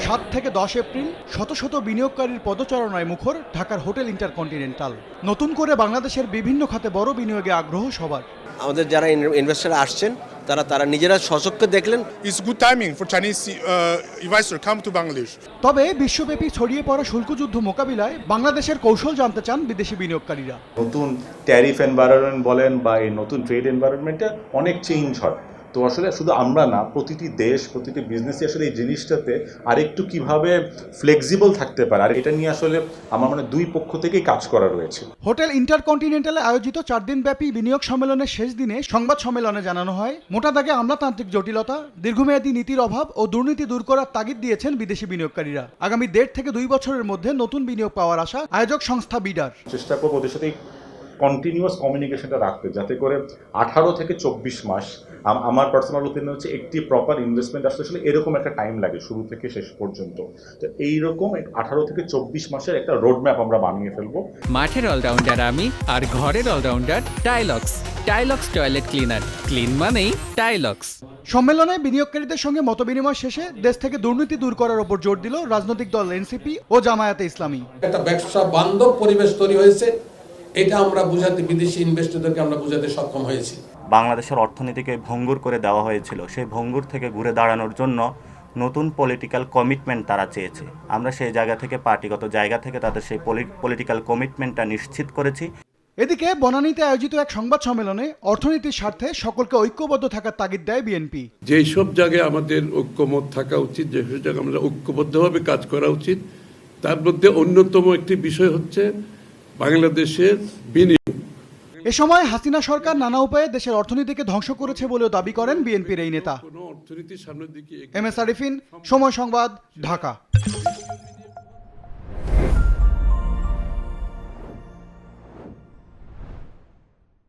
7 থেকে 10 এপ্রিল শত শত বিনিয়োগকারীর পদচারণায় মুখর ঢাকার হোটেল ইন্টারকন্টিনেন্টাল। নতুন করে বাংলাদেশের বিভিন্ন খাতে বড় বিনিয়োগে আগ্রহ সবার। আমাদের যারা ইনভেস্টর আসছেন তারা নিজেরা স্বচক্ষে দেখলেন। It's good timing for Chinese investor come to Bangladesh. তবে বিশ্বব্যাপী ছড়িয়ে পড়া শুল্কযুদ্ধ মোকাবিলায় বাংলাদেশের কৌশল জানতে চান বিদেশি বিনিয়োগকারীরা। নতুন ট্যারিফ এনভায়রনমেন্ট বলেন বা এই নতুন ট্রেড এনভায়রনমেন্টে অনেক চেঞ্জ হয়। তো আসলে শুধু আমরা না, প্রতিটি দেশ প্রতিটি বিজনেসই আসলে এই জিনিসটাতে আরেকটু কিভাবে ফ্লেক্সিবল থাকতে পারে, আর এটা নিয়ে আসলে আমার মানে দুই পক্ষ থেকেই কাজ করা রয়েছে। হোটেল ইন্টারকন্টিনেন্টালে আয়োজিত 4 দিনব্যাপী বিনিয়োগ সম্মেলনের শেষ দিনে সংবাদ সম্মেলনে জানানো হয়, মোটা দাগে আমলাতান্ত্রিক জটিলতা, দীর্ঘমেয়াদী নীতির অভাব ও দুর্নীতি দূর করার তাগিদ দিয়েছেন বিদেশি বিনিয়োগকারীরা। আগামী 1.5 থেকে 2 বছরের মধ্যে নতুন বিনিয়োগ পাওয়ার আশা আয়োজক সংস্থা বিডার। চেষ্টা করবো ওদের সাথে কন্টিনিউয়াস কমিউনিকেশনটা রাখতে, যাতে করে 18 থেকে 24 মাস, আমার পার্সোনাল ওপিনিয়ন হচ্ছে একটি প্রপার ইনভেস্টমেন্ট আসলে এরকম একটা টাইম লাগে শুরু থেকে শেষ পর্যন্ত। তো এইরকম 18 থেকে 24 মাসের একটা রোডম্যাপ আমরা বানিয়ে ফেলবো। মাঠের অলরাউন্ডার আমি, আর ঘরের অলরাউন্ডার টাইলক্স। টাইলক্স টয়লেট ক্লিনার, ক্লিন মানেই টাইলক্স। সম্মেলনে বিনিয়োগকারীদের সঙ্গে মতবিনিময় শেষে দেশ থেকে দুর্নীতি দূর করার উপর জোর দিল রাজনৈতিক দল এনসিপি ও জামায়াতে ইসলামী। একটা ব্যবসা বান্ধব পরিবেশ তৈরি হয়েছে, এটা আমরা বুঝাতে, বিদেশি ইনভেস্টরদেরকে আমরা বুঝাতে সক্ষম হয়েছি। বাংলাদেশের অর্থনীতিকে ভঙ্গুর করে দেওয়া হয়েছিল, সেই ভঙ্গুর থেকে ঘুরে দাঁড়ানোর জন্য নতুন পলিটিক্যাল কমিটমেন্ট তারা চেয়েছে। আমরা সেই জায়গা থেকে, পার্টিগত জায়গা থেকে তাদের সেই পলিটিক্যাল কমিটমেন্টটা নিশ্চিত করেছি। এদিকে বনানীতে আয়োজিত এক সংবাদ সম্মেলনে অর্থনীতির স্বার্থে সকলকে ঐক্যবদ্ধ থাকার তাগিদ দেয় বিএনপি। যেই সব জায়গায় আমাদের ঐক্যমত থাকা উচিত, যে সব জায়গায় আমরা ঐক্যবদ্ধভাবে কাজ করা উচিত, তার মধ্যে অন্যতম একটি বিষয় হচ্ছে বাংলাদেশের বিনিয়োগ। এ সময় হাসিনা সরকার নানা উপায়ে দেশের অর্থনীতিকে ধ্বংস করেছে বলেও দাবি করেন বিএনপির এই নেতা। অর্থনীতির সামনের দিকে এম এস আরিফিন, সময় সংবাদ, ঢাকা।